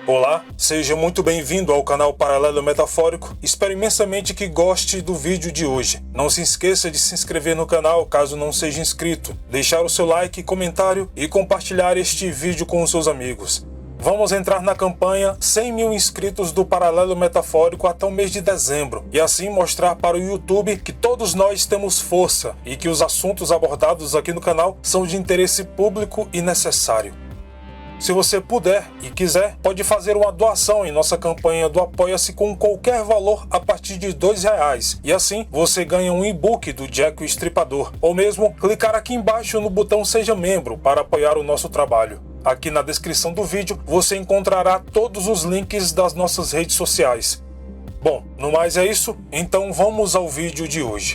Olá, seja muito bem-vindo ao canal Paralelo Metafórico. Espero imensamente que goste do vídeo de hoje. Não se esqueça de se inscrever no canal caso não seja inscrito, deixar o seu like, comentário e compartilhar este vídeo com os seus amigos. Vamos entrar na campanha 100 mil inscritos do Paralelo Metafórico até o mês de dezembro e assim mostrar para o YouTube que todos nós temos força e que os assuntos abordados aqui no canal são de interesse público e necessário. Se você puder e quiser, pode fazer uma doação em nossa campanha do Apoia-se com qualquer valor a partir de R$2 e assim você ganha um e-book do Jack o Estripador, ou mesmo clicar aqui embaixo no botão Seja Membro para apoiar o nosso trabalho. Aqui na descrição do vídeo você encontrará todos os links das nossas redes sociais. Bom, no mais é isso, então vamos ao vídeo de hoje.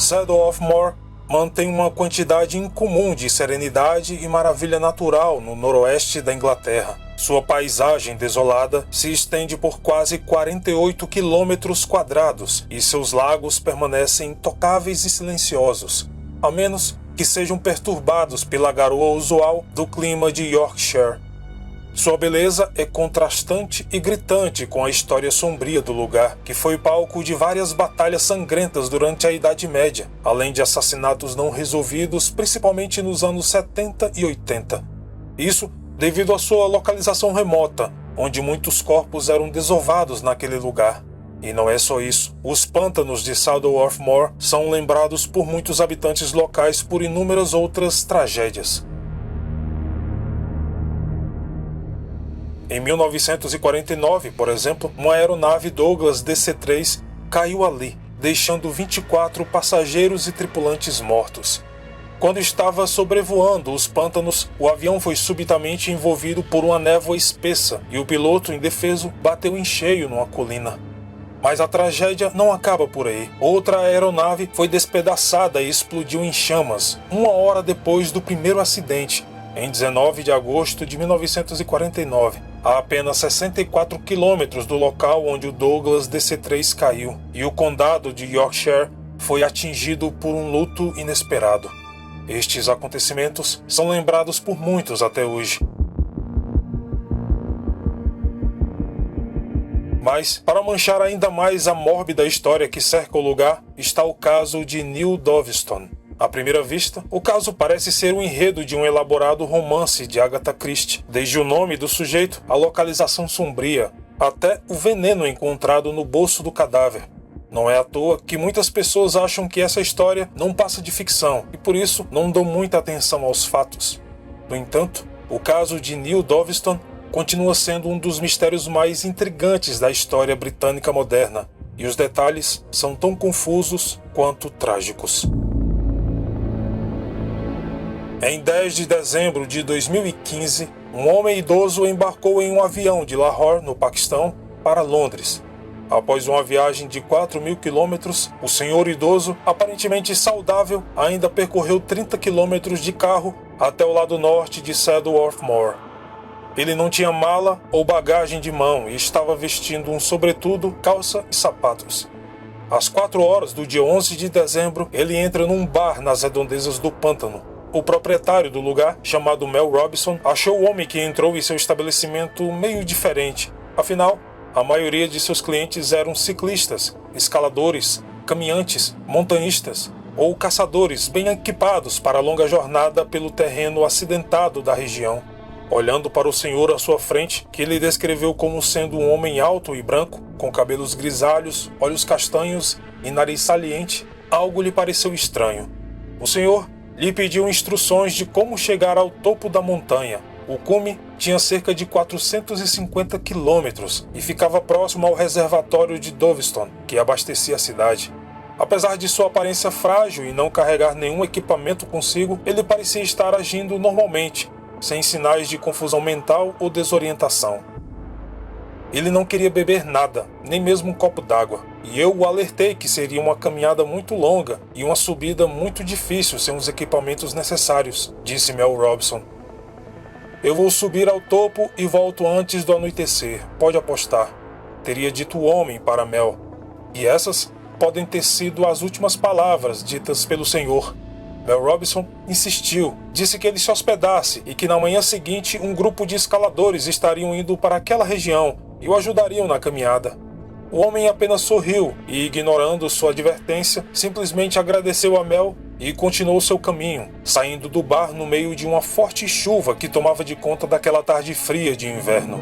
Shadow of Mor mantém uma quantidade incomum de serenidade e maravilha natural no noroeste da Inglaterra. Sua paisagem desolada se estende por quase 48 quilômetros quadrados e seus lagos permanecem intocáveis e silenciosos, a menos que sejam perturbados pela garoa usual do clima de Yorkshire. Sua beleza é contrastante e gritante com a história sombria do lugar, que foi palco de várias batalhas sangrentas durante a Idade Média, além de assassinatos não resolvidos, principalmente nos anos 70 e 80. Isso devido à sua localização remota, onde muitos corpos eram desovados naquele lugar. E não é só isso. Os pântanos de Shadow of Mor são lembrados por muitos habitantes locais por inúmeras outras tragédias. Em 1949, por exemplo, uma aeronave Douglas DC-3 caiu ali, deixando 24 passageiros e tripulantes mortos. Quando estava sobrevoando os pântanos, o avião foi subitamente envolvido por uma névoa espessa e o piloto, indefeso, bateu em cheio numa colina. Mas a tragédia não acaba por aí. Outra aeronave foi despedaçada e explodiu em chamas, uma hora depois do primeiro acidente, em 19 de agosto de 1949, a apenas 64 quilômetros do local onde o Douglas DC-3 caiu, e o condado de Yorkshire foi atingido por um luto inesperado. Estes acontecimentos são lembrados por muitos até hoje. Mas, para manchar ainda mais a mórbida história que cerca o lugar, está o caso de Neil Doveston. À primeira vista, o caso parece ser o enredo de um elaborado romance de Agatha Christie, desde o nome do sujeito, a localização sombria, até o veneno encontrado no bolso do cadáver. Não é à toa que muitas pessoas acham que essa história não passa de ficção e por isso não dão muita atenção aos fatos. No entanto, o caso de Neil Doveston continua sendo um dos mistérios mais intrigantes da história britânica moderna, e os detalhes são tão confusos quanto trágicos. Em 10 de dezembro de 2015, um homem idoso embarcou em um avião de Lahore, no Paquistão, para Londres. Após uma viagem de 4.000 quilômetros, o senhor idoso, aparentemente saudável, ainda percorreu 30 quilômetros de carro até o lado norte de Shadow of Mor. Ele não tinha mala ou bagagem de mão e estava vestindo um sobretudo, calça e sapatos. Às 4 horas do dia 11 de dezembro, ele entra num bar nas redondezas do pântano. O proprietário do lugar, chamado Mel Robinson, achou o homem que entrou em seu estabelecimento meio diferente. Afinal, a maioria de seus clientes eram ciclistas, escaladores, caminhantes, montanhistas ou caçadores bem equipados para a longa jornada pelo terreno acidentado da região. Olhando para o senhor à sua frente, que ele descreveu como sendo um homem alto e branco, com cabelos grisalhos, olhos castanhos e nariz saliente, algo lhe pareceu estranho. O senhor lhe pediu instruções de como chegar ao topo da montanha. O cume tinha cerca de 450 quilômetros e ficava próximo ao reservatório de Doveston, que abastecia a cidade. Apesar de sua aparência frágil e não carregar nenhum equipamento consigo, ele parecia estar agindo normalmente, sem sinais de confusão mental ou desorientação. Ele não queria beber nada, nem mesmo um copo d'água, e eu o alertei que seria uma caminhada muito longa e uma subida muito difícil sem os equipamentos necessários, disse Mel Robinson. Eu vou subir ao topo e volto antes do anoitecer, pode apostar, teria dito o homem para Mel. E essas podem ter sido as últimas palavras ditas pelo senhor. Mel Robinson insistiu, disse que ele se hospedasse e que na manhã seguinte um grupo de escaladores estariam indo para aquela região e o ajudariam na caminhada. O homem apenas sorriu e, ignorando sua advertência, simplesmente agradeceu a Mel e continuou seu caminho, saindo do bar no meio de uma forte chuva que tomava de conta daquela tarde fria de inverno.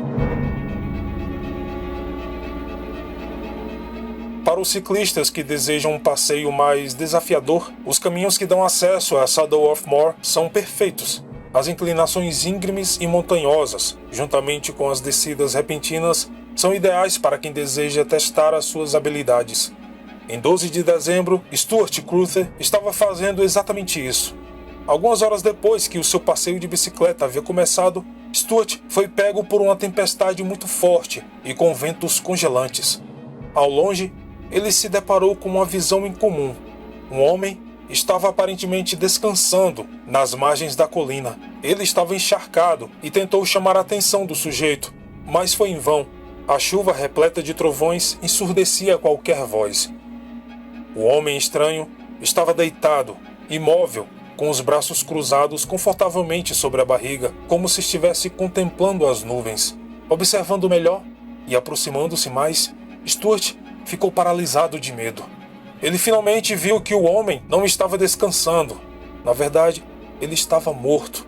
Para os ciclistas que desejam um passeio mais desafiador, os caminhos que dão acesso a Saddle of More são perfeitos. As inclinações íngremes e montanhosas, juntamente com as descidas repentinas, são ideais para quem deseja testar as suas habilidades. Em 12 de dezembro, Stuart Cruther estava fazendo exatamente isso. Algumas horas depois que o seu passeio de bicicleta havia começado, Stuart foi pego por uma tempestade muito forte e com ventos congelantes. Ao longe, ele se deparou com uma visão incomum. Um homem estava aparentemente descansando nas margens da colina. Ele estava encharcado e tentou chamar a atenção do sujeito, mas foi em vão. A chuva repleta de trovões ensurdecia qualquer voz. O homem estranho estava deitado, imóvel, com os braços cruzados confortavelmente sobre a barriga, como se estivesse contemplando as nuvens. Observando melhor e aproximando-se mais, Stuart ficou paralisado de medo. Ele finalmente viu que o homem não estava descansando. Na verdade, ele estava morto.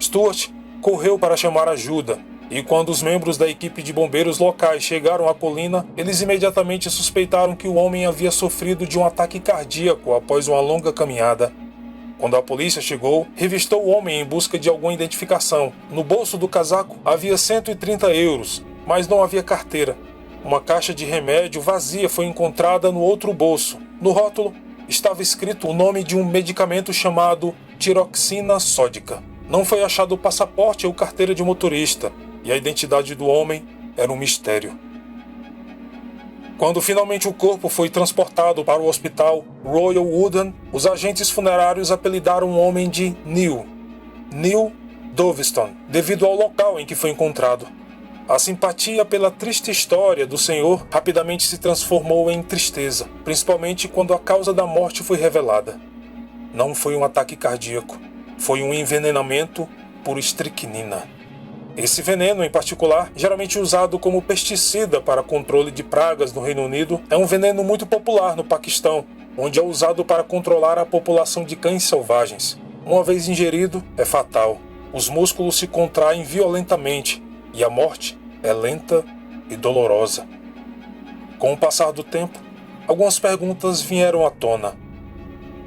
Stuart correu para chamar ajuda, e quando os membros da equipe de bombeiros locais chegaram à colina, eles imediatamente suspeitaram que o homem havia sofrido de um ataque cardíaco após uma longa caminhada. Quando a polícia chegou, revistou o homem em busca de alguma identificação. No bolso do casaco havia 130 euros, mas não havia carteira. Uma caixa de remédio vazia foi encontrada no outro bolso. No rótulo estava escrito o nome de um medicamento chamado tiroxina sódica. Não foi achado o passaporte ou carteira de motorista, e a identidade do homem era um mistério. Quando finalmente o corpo foi transportado para o hospital Royal Woodham, os agentes funerários apelidaram o homem de Neil Doviston, devido ao local em que foi encontrado. A simpatia pela triste história do senhor rapidamente se transformou em tristeza, principalmente quando a causa da morte foi revelada. Não foi um ataque cardíaco, foi um envenenamento por estricnina. Esse veneno, em particular, geralmente usado como pesticida para controle de pragas no Reino Unido, é um veneno muito popular no Paquistão, onde é usado para controlar a população de cães selvagens. Uma vez ingerido, é fatal. Os músculos se contraem violentamente e a morte é lenta e dolorosa. Com o passar do tempo, algumas perguntas vieram à tona.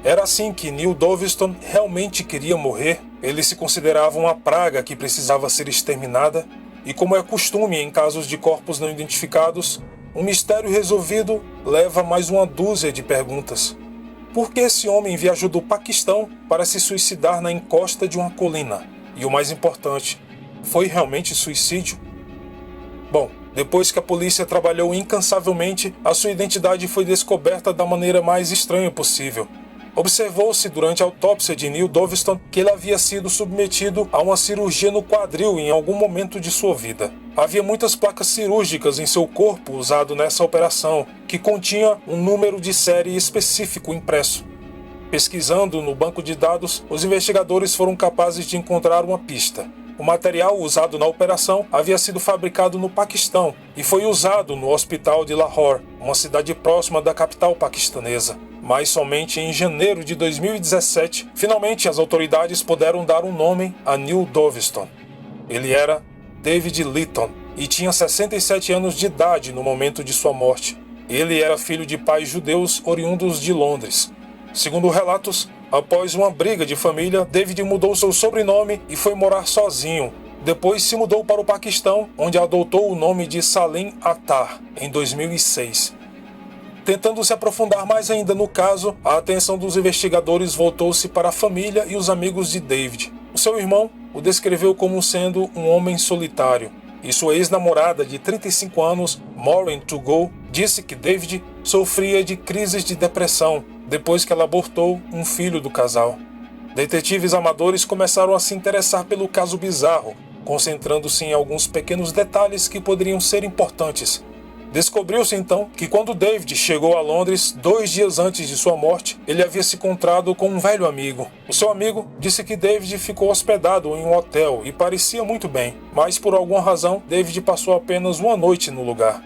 Era assim que Neil Doviston realmente queria morrer? Ele se considerava uma praga que precisava ser exterminada? E como é costume em casos de corpos não identificados, um mistério resolvido leva mais uma dúzia de perguntas. Por que esse homem viajou do Paquistão para se suicidar na encosta de uma colina? E o mais importante, foi realmente suicídio? Bom, depois que a polícia trabalhou incansavelmente, a sua identidade foi descoberta da maneira mais estranha possível. Observou-se durante a autópsia de Neil Doviston que ele havia sido submetido a uma cirurgia no quadril em algum momento de sua vida. Havia muitas placas cirúrgicas em seu corpo usado nessa operação, que continha um número de série específico impresso. Pesquisando no banco de dados, os investigadores foram capazes de encontrar uma pista. O material usado na operação havia sido fabricado no Paquistão e foi usado no hospital de Lahore, uma cidade próxima da capital paquistanesa. Mas somente em janeiro de 2017, finalmente as autoridades puderam dar um nome a Neil Doviston. Ele era David Litton e tinha 67 anos de idade no momento de sua morte. Ele era filho de pais judeus oriundos de Londres. Segundo relatos, após uma briga de família, David mudou seu sobrenome e foi morar sozinho. Depois se mudou para o Paquistão, onde adotou o nome de Salim Attar em 2006. Tentando se aprofundar mais ainda no caso, a atenção dos investigadores voltou-se para a família e os amigos de David. O seu irmão o descreveu como sendo um homem solitário, e sua ex-namorada de 35 anos, Maureen Togo, disse que David sofria de crises de depressão depois que ela abortou um filho do casal. Detetives amadores começaram a se interessar pelo caso bizarro, concentrando-se em alguns pequenos detalhes que poderiam ser importantes. Descobriu-se então que quando David chegou a Londres 2 dias antes de sua morte, ele havia se encontrado com um velho amigo. O seu amigo disse que David ficou hospedado em um hotel e parecia muito bem, mas por alguma razão David passou apenas uma noite no lugar.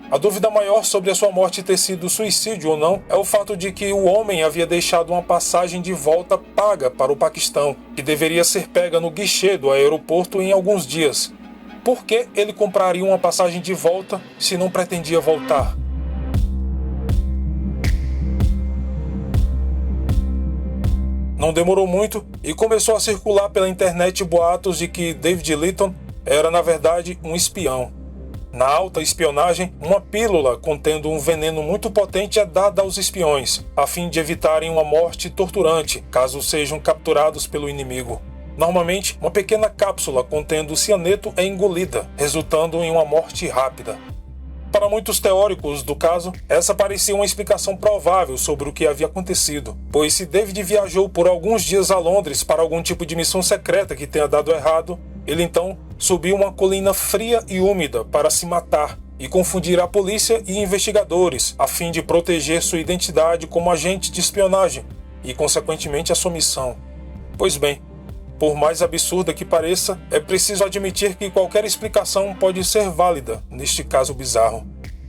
A dúvida maior sobre a sua morte ter sido suicídio ou não é o fato de que o homem havia deixado uma passagem de volta paga para o Paquistão, que deveria ser pega no guichê do aeroporto em alguns dias. Por que ele compraria uma passagem de volta se não pretendia voltar? Não demorou muito e começou a circular pela internet boatos de que David Litton era na verdade um espião. Na alta espionagem, uma pílula contendo um veneno muito potente é dada aos espiões, a fim de evitarem uma morte torturante caso sejam capturados pelo inimigo. Normalmente, uma pequena cápsula contendo cianeto é engolida, resultando em uma morte rápida. Para muitos teóricos do caso, essa parecia uma explicação provável sobre o que havia acontecido, pois se David viajou por alguns dias a Londres para algum tipo de missão secreta que tenha dado errado, ele então subiu uma colina fria e úmida para se matar e confundir a polícia e investigadores, a fim de proteger sua identidade como agente de espionagem e, consequentemente, a sua missão. Pois bem, por mais absurda que pareça, é preciso admitir que qualquer explicação pode ser válida neste caso bizarro.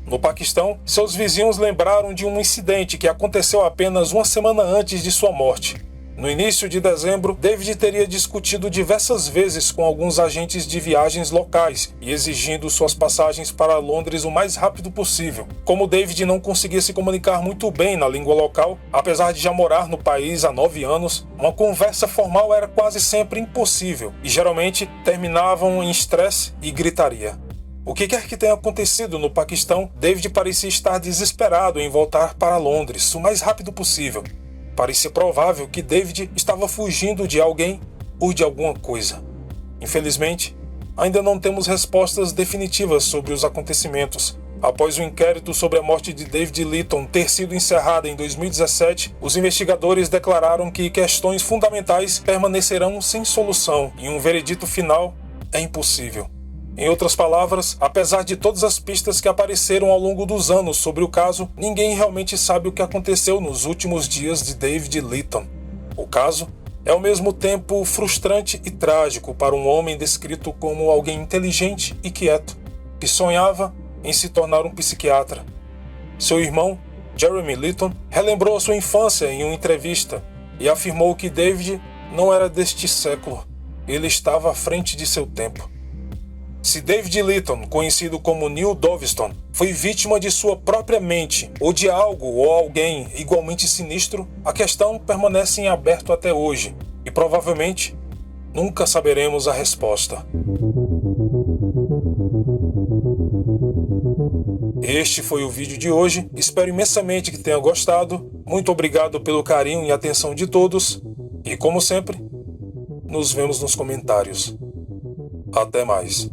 No Paquistão, seus vizinhos lembraram de um incidente que aconteceu apenas uma semana antes de sua morte. No início de dezembro, David teria discutido diversas vezes com alguns agentes de viagens locais e exigindo suas passagens para Londres o mais rápido possível. Como David não conseguia se comunicar muito bem na língua local, apesar de já morar no país há 9 anos, uma conversa formal era quase sempre impossível e geralmente terminavam em estresse e gritaria. O que quer que tenha acontecido no Paquistão, David parecia estar desesperado em voltar para Londres o mais rápido possível. Parecia provável que David estava fugindo de alguém ou de alguma coisa. Infelizmente, ainda não temos respostas definitivas sobre os acontecimentos. Após o inquérito sobre a morte de David Litton ter sido encerrado em 2017, os investigadores declararam que questões fundamentais permanecerão sem solução e um veredito final é impossível. Em outras palavras, apesar de todas as pistas que apareceram ao longo dos anos sobre o caso, ninguém realmente sabe o que aconteceu nos últimos dias de David Litton. O caso é ao mesmo tempo frustrante e trágico para um homem descrito como alguém inteligente e quieto, que sonhava em se tornar um psiquiatra. Seu irmão, Jeremy Litton, relembrou a sua infância em uma entrevista e afirmou que David não era deste século, ele estava à frente de seu tempo. Se David Litton, conhecido como Neil Doviston, foi vítima de sua própria mente ou de algo ou alguém igualmente sinistro, a questão permanece em aberto até hoje e provavelmente nunca saberemos a resposta. Este foi o vídeo de hoje, espero imensamente que tenha gostado, muito obrigado pelo carinho e atenção de todos e, como sempre, nos vemos nos comentários. Até mais.